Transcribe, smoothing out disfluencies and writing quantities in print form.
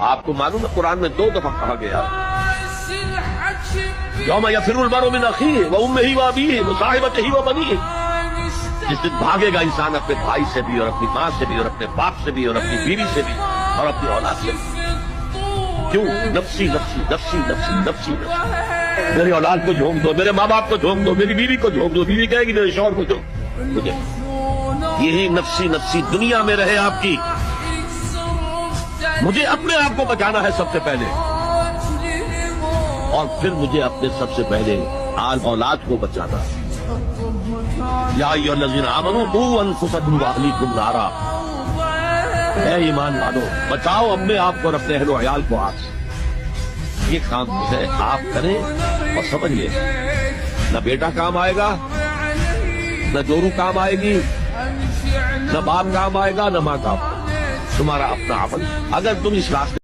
آپ کو معلوم ہے قرآن میں 2 دفعہ کہا گیا یوم یفر المرء من اخیہ وامہ وابیہ وصاحبتہ وبنیہ، جس دن بھاگے گا انسان اپنے بھائی سے بھی اور اپنی ماں سے بھی اور اپنے باپ سے بھی اور اپنی بیوی سے بھی اور اپنی اولاد سے بھی۔ کیوں؟ نفسی نفسی نفسی نفسی نفسی نفسی، میری اولاد کو جھونک دو، میرے ماں باپ کو جھونک دو، میری بیوی کو جھونک دو، بیوی کہے گی میرے شوہر کو جھونک مجھے۔ یہی نفسی نفسی دنیا میں رہے آپ کی، مجھے اپنے آپ کو بچانا ہے سب سے پہلے، اور پھر مجھے اپنے سب سے پہلے آل اولاد کو بچانا ہے۔ یا ایھا الذین آمنوا قوا انفسکم واہلیکم نارا، اے ایمان والو بچاؤ اپنے آپ کو اور اپنے اہل و عیال کو آگ سے۔ یہ کام ہے آپ کریں اور سمجھ لیں، نہ بیٹا کام آئے گا، نہ جورو کام آئے گی، نہ باپ کام آئے گا، نہ ماں کام آئے گا، تمہارا اپنا عمل۔ اگر تم اس راستے